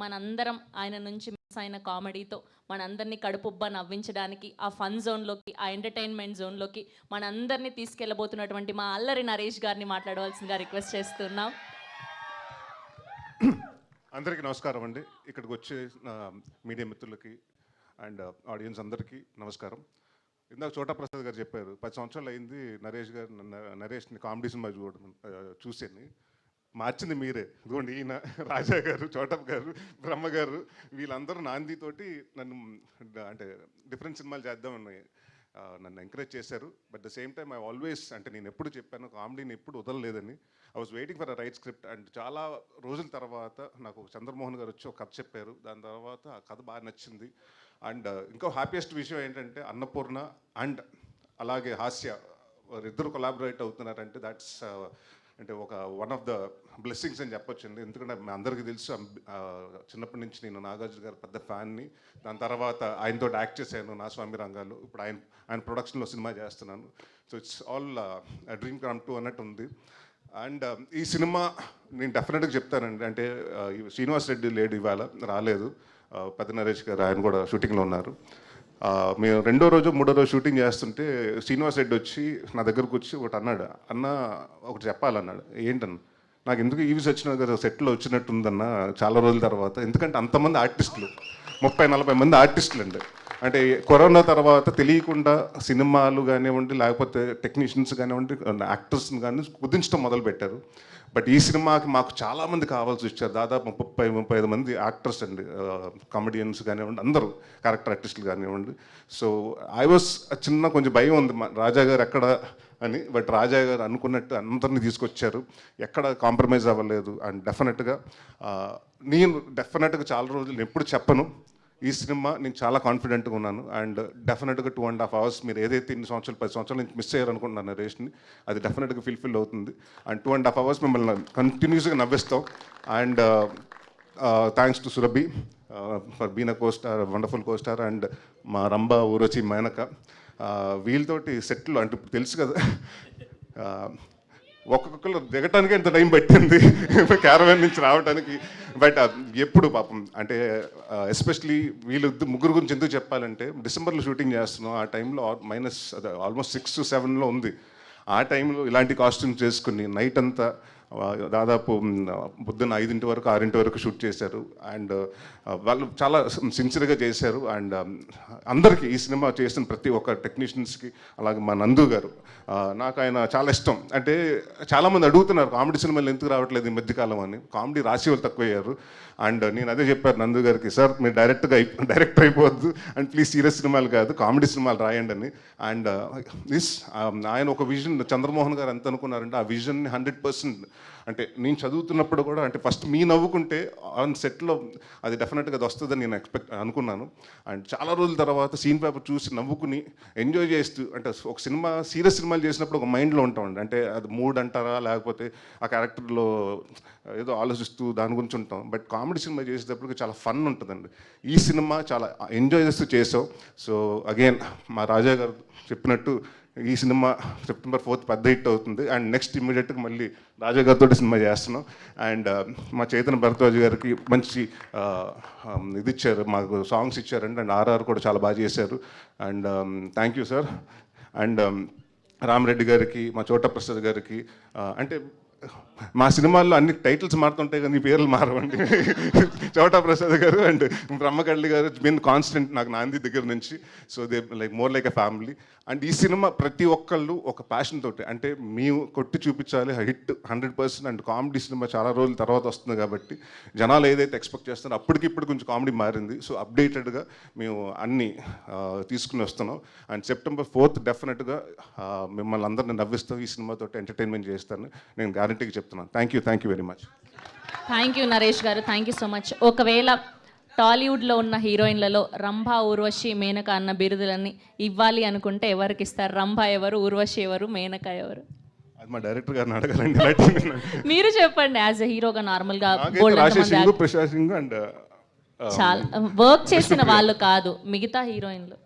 మనందరం ఆయన నుంచి మిస్ అయిన కామెడీతో మనందరినీ కడుపుబ్బా నవ్వించడానికి ఆ ఫన్ జోన్లోకి, ఆ ఎంటర్టైన్మెంట్ జోన్లోకి మనందరినీ తీసుకెళ్ళబోతున్నటువంటి మా అల్లరి నరేష్ గారిని మాట్లాడవలసిందిగా రిక్వెస్ట్ చేస్తున్నాం. అందరికీ నమస్కారం అండి. ఇక్కడికి వచ్చే మీడియా మిత్రులకి అండ్ ఆడియన్స్ అందరికీ నమస్కారం. ఇందాక చోటా ప్రసాద్ గారు చెప్పారు 10 సంవత్సరాలు అయింది నరేష్ని కామెడీ సినిమా చూసేని మార్చింది మీరే. ఇదిగోండి ఈయన రాజా గారు, చోటప్ గారు, బ్రహ్మ గారు వీళ్ళందరూ నాందితోటి నన్ను అంటే డిఫరెంట్ సినిమాలు చేద్దామని నన్ను ఎంకరేజ్ చేశారు. But the same time I always అంటే నేను ఎప్పుడు చెప్పాను కామెడీని ఎప్పుడు వదలలేదని. I was waiting for a right script and చాలా రోజుల తర్వాత నాకు చంద్రమోహన్ గారు వచ్చి ఒక కథ చెప్పారు. దాని తర్వాత ఆ కథ బాగా నచ్చింది. అండ్ ఇంకో హ్యాపీయెస్ట్ విషయం ఏంటంటే అన్నపూర్ణ అండ్ అలాగే హాస్య ఇద్దరు కొలాబరేట్ అవుతున్నారంటే దాట్స్ అంటే ఒక వన్ ఆఫ్ ద బ్లెస్సింగ్స్ అని చెప్పొచ్చండి. ఎందుకంటే అందరికీ తెలుసు చిన్నప్పటి నుంచి నేను నాగార్జున గారు పెద్ద ఫ్యాన్ని. దాని తర్వాత ఆయనతో యాక్ట్ చేశాను నా స్వామి రంగాలు. ఇప్పుడు ఆయన ప్రొడక్షన్లో సినిమా చేస్తున్నాను. So it's all dream come true అన్నట్టు ఉంది. అండ్ ఈ సినిమా నేను డెఫినెట్గా చెప్తానండి. అంటే శ్రీనివాస్ రెడ్డి లేడు, ఇవాళ రాలేదు. పెద్ద నరేష్ గారు ఆయన కూడా షూటింగ్లో ఉన్నారు. మేము రెండో రోజు మూడో రోజు షూటింగ్ చేస్తుంటే శ్రీనివాస్ రెడ్డి వచ్చి నా దగ్గరకు వచ్చి ఒకటి అన్నాడు, అన్న ఒకటి చెప్పాలన్నాడు. ఏంటన్న? నాకు ఎందుకు ఈవీస్ వచ్చిన కదా సెట్లో వచ్చినట్టుందన్న చాలా రోజుల తర్వాత. ఎందుకంటే అంతమంది ఆర్టిస్టులు 30-40 మంది ఆర్టిస్టులు అండి. అంటే కరోనా తర్వాత తెలియకుండా సినిమాలు కానివ్వండి లేకపోతే టెక్నీషియన్స్ కానివ్వండి యాక్టర్స్ని కానీ కుదించడం మొదలుపెట్టారు. బట్ ఈ సినిమాకి మాకు చాలామంది కావాల్సి వచ్చారు. దాదాపు 30-35 మంది యాక్టర్స్ అండి, కామెడియన్స్ కానివ్వండి, అందరూ క్యారెక్టర్ ఆర్టిస్టులు కానివ్వండి. సో ఐ వాస్ చిన్న కొంచెం భయం ఉంది రాజా గారు ఎక్కడ అని. బట్ రాజా గారు అనుకున్నట్టు అందరినీ తీసుకొచ్చారు, ఎక్కడ కాంప్రమైజ్ అవ్వలేదు. అండ్ డెఫినెట్గా చాలా రోజులు ఎప్పుడు చెప్పను, ఈ సినిమా నేను చాలా కాన్ఫిడెంట్గా ఉన్నాను. అండ్ డెఫినెట్గా 2.5 hours మీరు ఏదైతే 10 సంవత్సరాల నుంచి మిస్ అయ్యారనుకుంటున్నాను నరేష్ని, అది డెఫినెట్గా ఫుల్ఫిల్ అవుతుంది. అండ్ 2.5 hours మిమ్మల్ని కంటిన్యూస్గా నవ్విస్తాం. And thanks to Surabhi for been a costar, wonderful costar. And మా రంభ, ఊరచి, మేనక వీళ్ళతోటి సెట్లు అంటే ఇప్పుడు తెలుసు కదా, ఒక్కొక్కరు దిగటానికి ఎంత టైం పట్టింది క్యారవాన్ నుంచి రావడానికి. బట్ ఎప్పుడు పాపం అంటే ఎస్పెషలీ వీళ్ళు ముగ్గురు గురించి ఎందుకు చెప్పాలంటే డిసెంబర్లో షూటింగ్ చేస్తున్నాం. ఆ టైంలో ఆల్మోస్ట్ 6 to 7 ఉంది. ఆ టైంలో ఇలాంటి కాస్ట్యూమ్స్ చేసుకుని నైట్ అంతా దాదాపు పొద్దున్న 5 వరకు 6 వరకు షూట్ చేశారు. అండ్ వాళ్ళు చాలా సిన్సియర్గా చేశారు. అండ్ అందరికీ ఈ సినిమా చేసిన ప్రతి ఒక్క టెక్నీషియన్స్కి, అలాగే మా నందు గారు, నాకు ఆయన చాలా ఇష్టం. అంటే చాలామంది అడుగుతున్నారు కామెడీ సినిమాలు ఎందుకు రావట్లేదు ఈ మధ్యకాలం అని. కామెడీ రాసి వాళ్ళు తక్కువయ్యారు. అండ్ నేను అదే చెప్పాను నందు గారికి, సార్ మీరు డైరెక్టర్ అయిపోవద్దు అండ్ ప్లీజ్ సీరియస్ సినిమాలు కాదు కామెడీ సినిమాలు రాయండి అని. అండ్ ఆయన ఒక విజన్, చంద్రమోహన్ గారు ఎంత అనుకున్నారంటే ఆ విజన్ని 100% అంటే నేను చదువుతున్నప్పుడు కూడా అంటే ఫస్ట్ మీ నవ్వుకుంటే ఆన్ సెట్లో అది డెఫినెట్గా అది వస్తుందని నేను అనుకున్నాను. అండ్ చాలా రోజుల తర్వాత సీన్ పేపర్ చూసి నవ్వుకుని ఎంజాయ్ చేస్తూ, అంటే ఒక సీరియస్ సినిమాలు చేసినప్పుడు ఒక మైండ్లో ఉంటామండి. అంటే అది మూడ్ అంటారా లేకపోతే ఆ క్యారెక్టర్లో ఏదో ఆలోచిస్తూ దాని గురించి ఉంటాం. బట్ కామెడీ సినిమా చేసేటప్పుడు చాలా ఫన్ ఉంటుందండి. ఈ సినిమా చాలా ఎంజాయ్ చేస్తూ చేసాం. సో అగైన్ మా రాజా గారు చెప్పినట్టు ఈ సినిమా September 4th పెద్ద హిట్ అవుతుంది. అండ్ నెక్స్ట్ ఇమ్మీడియట్గా మళ్ళీ రాజా గారితో సినిమా చేస్తున్నాం. అండ్ మా చైతన్య భరద్వాజ్ గారికి మంచి ఇది ఇచ్చారు, మాకు సాంగ్స్ ఇచ్చారండి. అండ్ ఆర్ఆర్ కూడా చాలా బాగా చేశారు. And thank you sir. And Rama Reddy గారికి, మా చోటా ప్రసాద్ గారికి, అంటే మా సినిమాల్లో అన్ని టైటిల్స్ మారుతుంటాయి కానీ పేర్లు మారవండి. చోటా ప్రసాద్ గారు అండ్ బ్రహ్మకళ్ళి గారు బిన్ కాన్స్టెంట్ నాకు నాంది దగ్గర నుంచి. So they more like a family. And ఈ సినిమా ప్రతి ఒక్కళ్ళు ఒక ప్యాషన్ తోటి, అంటే మేము కొట్టి చూపించాలి హిట్ 100%. అండ్ కామెడీ సినిమా చాలా రోజుల తర్వాత వస్తుంది కాబట్టి జనాలు ఏదైతే ఎక్స్పెక్ట్ చేస్తున్నారో అప్పటికిప్పుడు కొంచెం కామెడీ మారింది. సో అప్డేటెడ్గా మేము అన్నీ తీసుకుని వస్తున్నాం. అండ్ September 4th డెఫినెట్గా మిమ్మల్ని అందరిని నవ్విస్తాం, ఈ సినిమాతో ఎంటర్టైన్మెంట్ చేస్తాను నేను గ్యారంటీగా చెప్తున్నాను. Thank you very much. Thank you Naresh గారు, థ్యాంక్ యూ సో మచ్. ఒకవేళ టాలీవుడ్లో ఉన్న హీరోయిన్లలో రంభ, ఊర్వశి, మేనక అన్న బిరుదులన్నీ ఇవ్వాలి అనుకుంటే ఎవరికి ఇస్తారు? రంభ ఎవరు, ఊర్వశి ఎవరు, మేనక ఎవరు? అది మా డైరెక్టర్ గారిని అడగాలండి. మీరు చెప్పండి. యాజ్ ఎ హీరోగా నార్మల్గా ప్రశాంత్ సింగ్ అండ్ చాలా వర్క్ చేసిన వాళ్ళు కాదు, మిగతా హీరోయిన్లు.